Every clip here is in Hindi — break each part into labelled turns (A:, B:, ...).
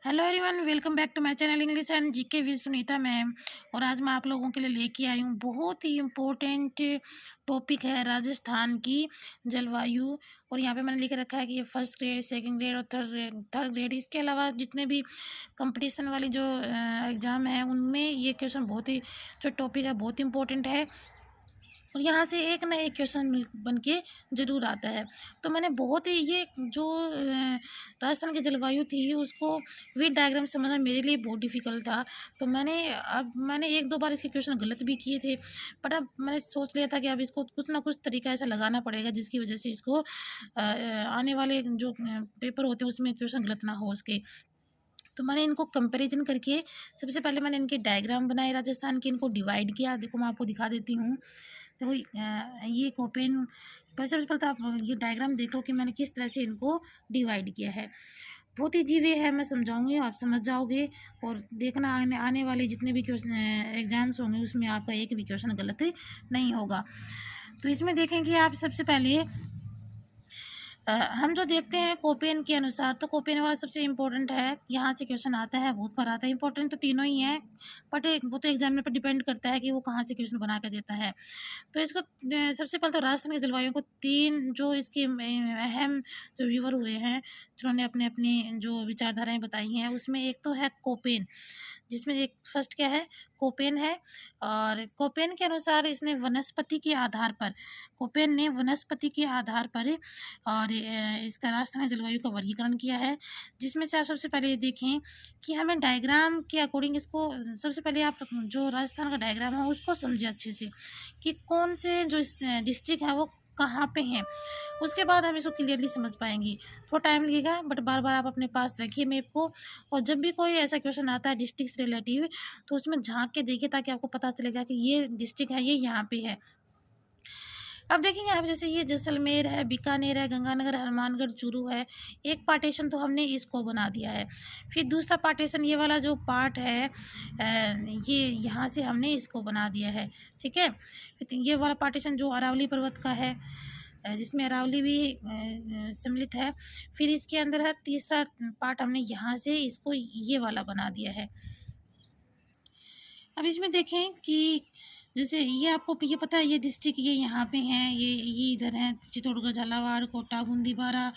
A: Hello everyone, welcome back to my channel English and GK with Sunita ma'am. और आज मैं आप लोगों के लिए लेके आई हूँ बहुत ही इम्पोर्टेंट टॉपिक है राजस्थान की जलवायु। और यहाँ पे मैंने लिख रखा है कि ये फर्स्ट ग्रेड, सेकंड ग्रेड और थर्ड ग्रेड इसके अलावा जितने भी कंपटीशन वाली जो एग्ज़ाम है उनमें ये क्वेश्चन बहुत ही जो टॉपिक है बहुत इंपॉर्टेंट है। और यहाँ से एक ना एक क्वेश्चन बन के ज़रूर आता है। तो मैंने बहुत ही ये जो राजस्थान की जलवायु थी उसको विद डायग्राम समझना मेरे लिए बहुत डिफ़िकल्ट था। तो मैंने एक दो बार इसके क्वेश्चन गलत भी किए थे, बट अब मैंने सोच लिया था कि अब इसको कुछ ना कुछ तरीका ऐसा लगाना पड़ेगा जिसकी वजह से इसको आने वाले जो पेपर होते हैं उसमें क्वेश्चन गलत ना हो उसके। तो मैंने इनको कंपैरिजन करके सबसे पहले मैंने इनके डायग्राम बनाए राजस्थान के, इनको डिवाइड किया। देखो मैं आपको दिखा देती हूँ। देखो ये कोपेन पहले सबसे पहले तो आप ये डायग्राम देख लो कि मैंने किस तरह से इनको डिवाइड किया है। बहुत ही ईजी वे है, मैं समझाऊंगी आप समझ जाओगे। और देखना आने आने वाले जितने भी क्वेश्चन एग्जाम्स होंगे उसमें आपका एक भी क्वेश्चन गलत नहीं होगा। तो इसमें देखेंगे आप सबसे पहले हम जो देखते हैं कोपेन के अनुसार, तो कोपेन वाला सबसे इम्पोर्टेंट है। यहाँ से क्वेश्चन आता है, बहुत बार आता है। इम्पोर्टेंट तो तीनों ही हैं, बट वो तो एग्जामिनर पर डिपेंड करता है कि वो कहाँ से क्वेश्चन बना कर देता है। तो इसको सबसे पहले तो राजस्थान की जलवायु को तीन जो इसके अहम जो व्यूअर हुए हैं जिन्होंने अपने अपनी जो विचारधाराएं बताई हैं उसमें एक तो है कोपेन, जिसमें एक फर्स्ट क्या है, कोपेन है। और कोपेन के अनुसार इसने वनस्पति के आधार पर, कोपेन ने वनस्पति के आधार पर और इसका राजस्थानी जलवायु का वर्गीकरण किया है। जिसमें से आप सबसे पहले ये देखें कि हमें डायग्राम के अकॉर्डिंग इसको सबसे पहले आप जो राजस्थान का डायग्राम है उसको समझे अच्छे से कि कौन से जो डिस्ट्रिक्ट है वो कहाँ पे हैं। उसके बाद हम इसको क्लियरली समझ पाएंगे। थोड़ा टाइम लगेगा, बट बार बार आप अपने पास रखिए मैप को। और जब भी कोई ऐसा क्वेश्चन आता है डिस्ट्रिक्ट से रिलेटिव, तो उसमें झांक के देखिए ताकि आपको पता चलेगा कि ये डिस्ट्रिक्ट है, ये यहाँ पे है। अब देखेंगे आप, जैसे ये जैसलमेर है, बीकानेर है, गंगानगर, हनुमानगढ़, चूरू है। एक पार्टीशन तो हमने इसको बना दिया है। फिर दूसरा पार्टीशन ये वाला जो पार्ट है ये यहाँ से हमने इसको बना दिया है, ठीक है। फिर ये वाला पार्टीशन जो अरावली पर्वत का है, जिसमें अरावली भी सम्मिलित है। फिर इसके अंदर है तीसरा पार्ट, हमने यहाँ से इसको ये वाला बना दिया है। अब इसमें देखें कि जैसे ये आपको ये पता है ये डिस्ट्रिक्ट ये यहाँ पे हैं, ये इधर हैं, चित्तौड़गढ़, झालावाड़, कोटा, बूंदी, बारा,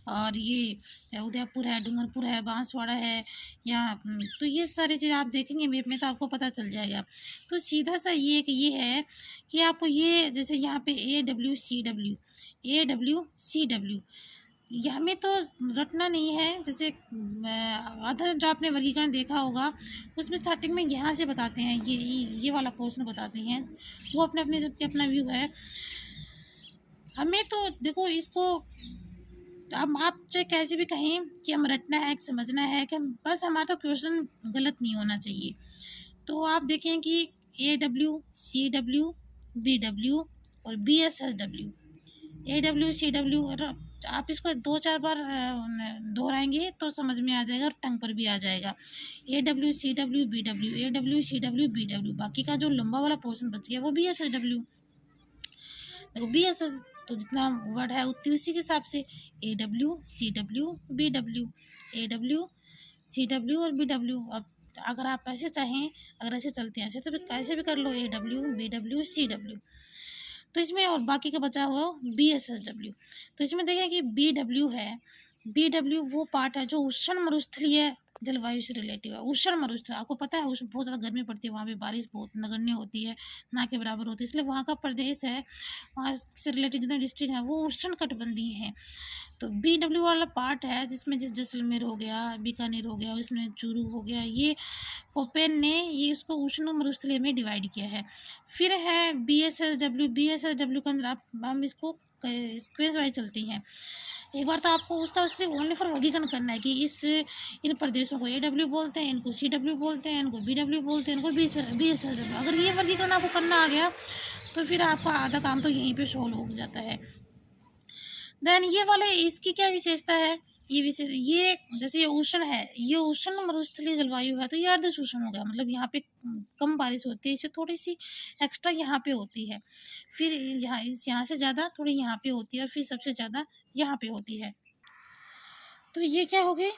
A: और ये उदयपुर है, डूंगरपुर है, बांसवाड़ा है यहाँ। तो ये सारी चीज़ आप देखेंगे मैप में तो आपको पता चल जाएगा। तो सीधा सा ये है कि आपको ये जैसे यहाँ पे AWCW, AWCW ये हमें तो रटना नहीं है। जैसे अदर जो आपने वर्गीकरण देखा होगा उसमें स्टार्टिंग में यहाँ से बताते हैं, ये वाला क्वेश्चन बताते हैं, वो अपने अपने सबके अपना व्यू है। हमें तो देखो इसको अब आप चाहे कैसे भी कहें कि हम रटना है, समझना है, कि बस हमारा तो क्वेश्चन गलत नहीं होना चाहिए। तो आप देखें कि AWCW, BW और BSSW, AWCW, और आप इसको दो चार बार दोहराएंगे तो समझ में आ जाएगा और टंग पर भी आ जाएगा। AWCW, BW, AWCW, BW, बाकी का जो लंबा वाला पोर्शन बच गया वो BSSW। देखो BSS तो जितना वर्ड है उतनी उसी के हिसाब से AWCW, BW, AWCW और BW। अब अगर आप ऐसे चाहें, अगर ऐसे चलते हैं ऐसे तो कैसे भी कर लो, AWBWCW। तो इसमें और बाकी का बचा हुआ BSSW। तो इसमें देखें कि BW है, BW वो पार्ट है जो उष्ण मरुस्थलीय जलवायु से रिलेटिव है। उष्ण मरुस्थल आपको पता है उसमें बहुत ज़्यादा गर्मी पड़ती है, वहाँ पे बारिश बहुत नगण्य होती है, ना के बराबर होती है, इसलिए वहाँ का प्रदेश है, वहाँ से रिलेटेड जितने डिस्ट्रिक्ट हैं वो उष्ण कटिबंधीय हैं। तो BW वाला पार्ट है जिसमें जैसलमेर हो गया, बीकानेर हो गया, इसमें चूरू हो गया, ये कोपेन ने ये उसको उष्ण मरुस्थलीय में डिवाइड किया है। फिर है BSSW के अंदर आप हम इसको स्क्वेज वाइज चलती हैं। एक बार तो आपको उसका सिर्फ ओनली फॉर वर्गीकरण करना है कि इन प्रदेशों को AW बोलते हैं, इनको CW बोलते हैं, इनको BW बोलते हैं, इनको BSSW। अगर ये वर्गीकरण आपको करना आ गया तो फिर आपका आधा काम तो यहीं पे सोल्व हो जाता है। देन ये वाले इसकी क्या विशेषता है, ये जैसे ये उष्ण है, ये उष्ण मरुस्थलीय जलवायु है, तो ये अर्ध उष्ण हो गया, मतलब यहाँ पे कम बारिश होती है, इससे थोड़ी सी एक्स्ट्रा यहाँ पे होती है, फिर यहाँ से ज़्यादा थोड़ी यहाँ पे होती है, और फिर सबसे ज़्यादा यहाँ पे होती है। तो ये क्या हो गई,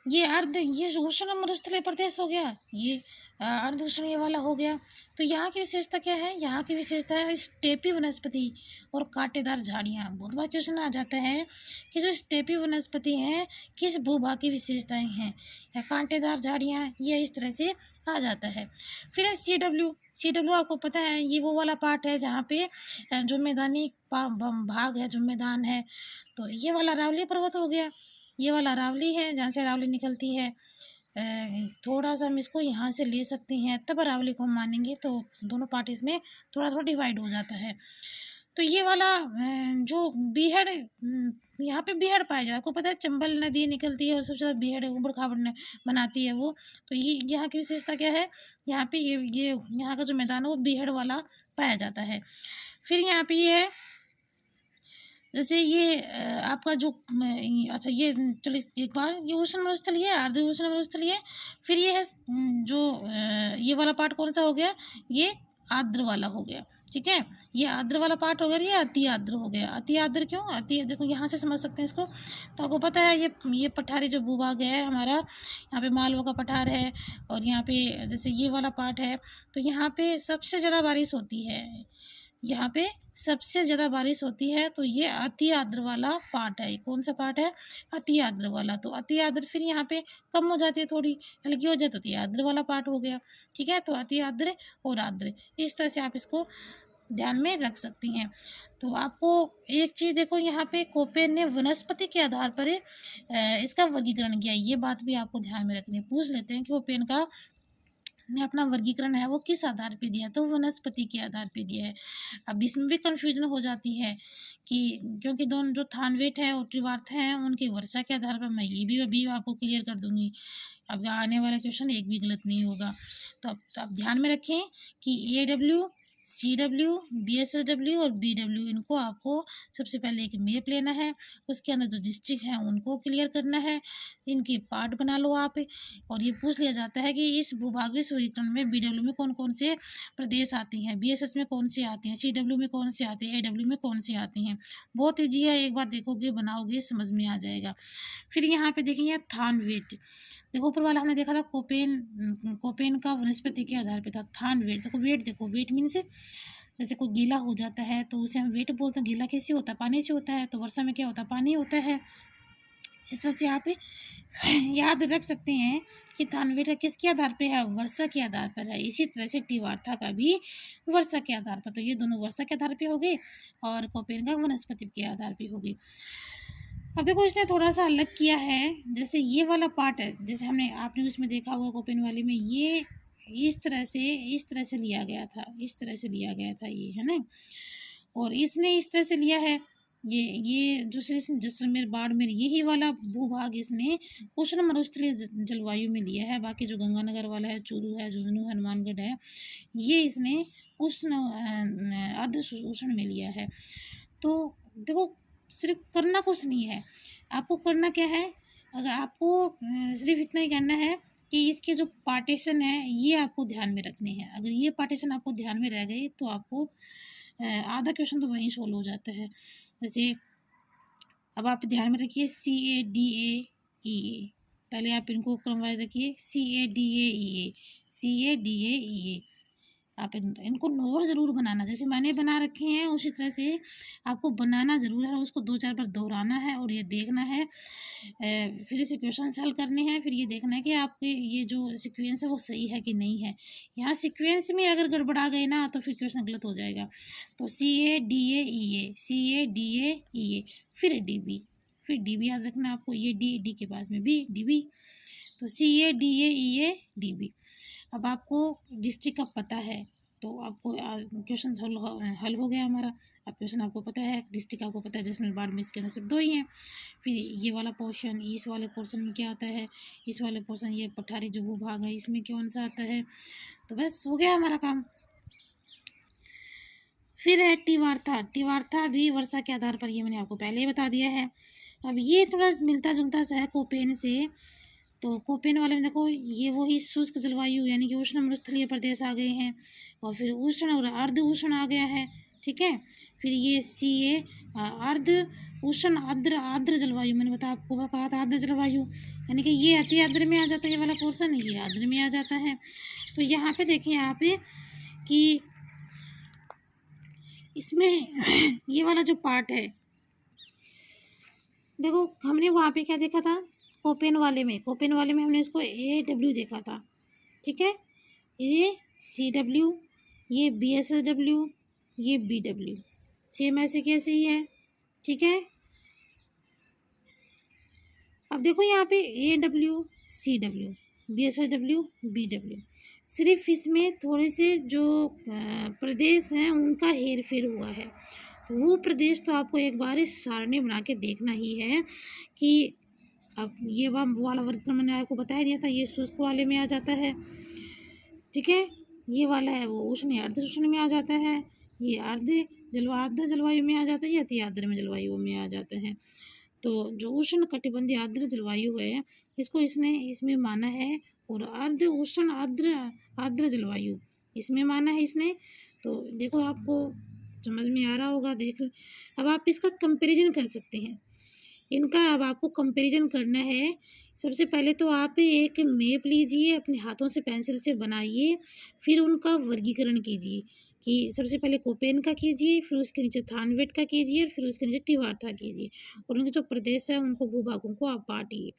A: ये उष्ण मरुस्थलीय प्रदेश हो गया, ये अर्ध उष्ण ये वाला हो गया। तो यहाँ की विशेषता क्या है? यहाँ की विशेषता है स्टेपी वनस्पति और कांटेदार झाड़ियाँ। बहुत बार क्वेश्चन आ जाता है कि जो स्टेपी वनस्पति हैं किस भूभाग की विशेषताएं हैं, या कांटेदार झाड़ियाँ, ये इस तरह से आ जाता है। फिर है सी डब्ल्यू आपको पता है ये वो वाला पार्ट है जहाँ पे जो मैदानी भाग है, जो मैदान है। तो ये वाला अरावली पर्वत हो गया, ये वाला अरावली है जहाँ से अरावली निकलती है। थोड़ा सा हम इसको यहाँ से ले सकते हैं, तब अरावली को हम मानेंगे, तो दोनों पार्ट इसमें थोड़ा थोड़ा डिवाइड हो जाता है। तो ये वाला जो बीहड़, यहाँ पे बीहड़ पाया जाता है। आपको पता है चंबल नदी निकलती है और सबसे ज़्यादा बीहड़ उबड़ खाबड़ बनाती है वो। तो ये यहाँ की विशेषता क्या है? यहाँ पे ये यहाँ का जो मैदान है वो बीहड़ वाला पाया जाता है। फिर यहाँ पे ये है जैसे ये आपका जो अच्छा ये चलिए एक बार, ये उष्ण मरुस्थलीय है, अर्ध उष्ण मरुस्थलीय है। फिर ये है जो ये वाला पार्ट कौन सा हो गया? ये आर्द्र वाला हो गया, ठीक है। ये आर्द्र वाला पार्ट हो गया, ये अति आर्द्र हो गया। अति आर्द्र क्यों? देखो यहाँ से समझ सकते हैं इसको। तो आपको पता है ये पठारी जो भूभाग है हमारा, यहाँ पे मालवा का पठार है, और यहाँ पे जैसे ये वाला पार्ट है, तो यहाँ पे सबसे ज़्यादा बारिश होती है, यहाँ पे सबसे ज़्यादा बारिश होती है। तो ये अति आर्द्र वाला पार्ट है। कौन सा पार्ट है? अति आर्द्र वाला। तो अति आर्द्र फिर यहाँ पे कम हो जाती है, थोड़ी हल्की हो जाती है, तो अति आर्द्र वाला पार्ट हो गया, ठीक है। तो अति आर्द्र और आर्द्र, इस तरह से आप इसको ध्यान में रख सकती हैं। तो आपको एक चीज़ देखो, यहाँ पे कोपेन ने वनस्पति के आधार पर इसका वर्गीकरण किया, ये बात भी आपको ध्यान में रखनी है। पूछ लेते हैं कि कोपेन का ने अपना वर्गीकरण है वो किस आधार पे दिया? तो वनस्पति के आधार पे दिया है। अब इसमें भी कन्फ्यूजन हो जाती है कि क्योंकि दोनों जो थानवेट है और त्रिवार्थ है उनके वर्षा के आधार पर, मैं ये भी अभी आपको क्लियर कर दूंगी। अब आने वाला क्वेश्चन एक भी गलत नहीं होगा। तो अब ध्यान में रखें कि AW, CW, BSSW और BW, इनको आपको सबसे पहले एक मैप लेना है, उसके अंदर जो डिस्ट्रिक्ट हैं उनको क्लियर करना है, इनकी पार्ट बना लो आप। और ये पूछ लिया जाता है कि इस भूभागीय वर्गीकरण में BW में कौन कौन से प्रदेश आती हैं, BSS में कौन से आते हैं, CW में कौन से आते हैं, AW में कौन से आती हैं। बहुत ईजी है, एक बार देखोगे बनाओगे समझ में आ जाएगा। फिर यहाँ पे देखेंगे थानवेट। देखो ऊपर वाला हमने देखा था कोपेन का वनस्पति के आधार पे था। थानवेट देखो, वेट देखो, वेट मीन्स जैसे कोई गीला हो जाता है तो उसे हम वेट बोलते हैं। गीला कैसे होता है? पानी से होता है। तो वर्षा में क्या होता है? पानी होता है। इस तरह से आप याद रख सकते हैं कि थानवेट किसके आधार पे है? वर्षा के आधार पर है। इसी तरह से टिवार्था का भी वर्षा के आधार पर। तो ये दोनों वर्षा के आधार पे हो गए और कोपेन का वनस्पति के आधार पे हो गई। अब देखो इसने थोड़ा सा अलग किया है, जैसे ये वाला पार्ट है, जैसे आपने उसमें देखा हुआ कोपेन वाले में, ये इस तरह से लिया गया था, इस तरह से लिया गया था, ये है ना। और इसने इस तरह से लिया है, ये जो जैसलमेर बाड़मेर यही वाला भूभाग इसने उष्ण मरुस्थलीय जलवायु में लिया है। बाकी जो गंगानगर वाला है, चूरू है, झुंझुनू, हनुमानगढ़ है, ये इसने उष्ण अर्ध उष्ण में लिया है। तो देखो सिर्फ करना कुछ नहीं है, आपको करना क्या है? अगर आपको सिर्फ इतना ही करना है कि इसके जो पार्टीशन है ये आपको ध्यान में रखने हैं। अगर ये पार्टीशन आपको ध्यान में रह गए तो आपको आधा क्वेश्चन तो वहीं सोल्व हो जाता है। जैसे अब आप ध्यान में रखिए CADAEA, पहले आप इनको क्रमवार रखिए, CADAEA, CADAEA। आप इनको नोट ज़रूर बनाना, जैसे मैंने बना रखे हैं उसी तरह से आपको बनाना ज़रूर है। उसको 2-4 बार दोहराना है और ये देखना है, फिर इसे क्वेश्चन हल करने हैं। फिर ये देखना है कि आपके ये जो सीक्वेंस है वो सही है कि नहीं है। यहाँ सीक्वेंस में अगर गड़बड़ा गए ना तो फिर क्वेश्चन गलत हो जाएगा। तो CADAEA, CADAEA, फिर DB, फिर DB याद रखना आपको, ये डी के पास में भी DB। तो CADAEA DB। अब आपको डिस्ट्रिक्ट का पता है तो आपको क्वेश्चन हल हो गया हमारा। अब क्वेश्चन आपको पता है, डिस्ट्रिक्ट आपको पता है, जैसलमेर बाड़मेर, इसके अंदर सिर्फ 2 ही हैं। फिर ये वाला पोर्शन, इस वाले पोर्शन में क्या आता है, इस वाले पोर्शन ये पठारी जो भूभाग है इसमें कौन सा आता है। तो बस हो गया हमारा काम। फिर है टिवार्था भी वर्षा के आधार पर, ये मैंने आपको पहले ही बता दिया है। अब ये थोड़ा मिलता जुलता सा है कोपेन से। तो कोपेन वाले में देखो ये वही शुष्क जलवायु यानी कि उष्ण मरुस्थलीय प्रदेश आ गए हैं, और फिर उष्ण और अर्ध उष्ण आ गया है, ठीक है। फिर ये सी है अर्ध उष्ण आर्द्र आर्द्र जलवायु। मैंने आपको कहा था आर्द्र जलवायु, यानी कि ये अति आर्द्र में आ जाता है, ये वाला पोर्शन ये आर्द्र में आ जाता है। तो यहाँ पे देखिए यहाँ पे कि इसमें ये वाला जो पार्ट है, देखो हमने वहाँ पे क्या देखा था कोपेन वाले में हमने इसको AW देखा था, ठीक है, ये CW, ये BSW, ये BW, सेम ऐसे कैसे ही है, ठीक है। अब देखो यहाँ पे AW, CW, BSW, BW, सिर्फ इसमें थोड़े से जो प्रदेश हैं उनका हेर फेर हुआ है। तो वो प्रदेश तो आपको एक बार इस सारणी बना के देखना ही है कि अब ये वाला वर्गीकरण मैंने आपको बता दिया था, ये शुष्क वाले में आ जाता है, ठीक है। ये वाला है वो उष्ण अर्ध उष्ण में आ जाता है, ये अर्ध जलवायु में आ जाता है, ये अति आर्द्र में जलवायु में आ जाता है। तो जो उष्ण कटिबंधीय आर्द्र जलवायु है इसको इसमें माना है, और अर्ध उष्ण आर्द्र आर्द्र जलवायु इसमें माना है इसने। तो देखो आपको समझ में आ रहा होगा, देख अब आप इसका कंपैरिजन कर सकते हैं इनका। अब आपको कंपैरिजन करना है, सबसे पहले तो आप एक मैप लीजिए, अपने हाथों से पेंसिल से बनाइए, फिर उनका वर्गीकरण कीजिए कि सबसे पहले कोपेन का कीजिए, फिर उसके नीचे थानवेट का कीजिए, फिर उसके नीचे टिवार्था कीजिए, और उनके जो प्रदेश है उनको भूभागों को आप बांटिए,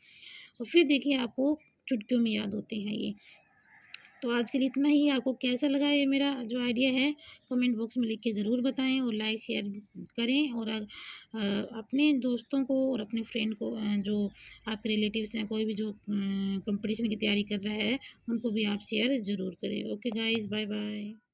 A: और फिर देखिए आपको चुटकियों में याद होते हैं ये। तो आज के लिए इतना ही। आपको कैसा लगा ये मेरा जो आइडिया है कमेंट बॉक्स में लिख के ज़रूर बताएं, और लाइक शेयर करें, और अपने दोस्तों को और अपने फ्रेंड को जो आपके रिलेटिव्स हैं, कोई भी जो कंपटीशन की तैयारी कर रहा है उनको भी आप शेयर ज़रूर करें। Okay guys, bye bye.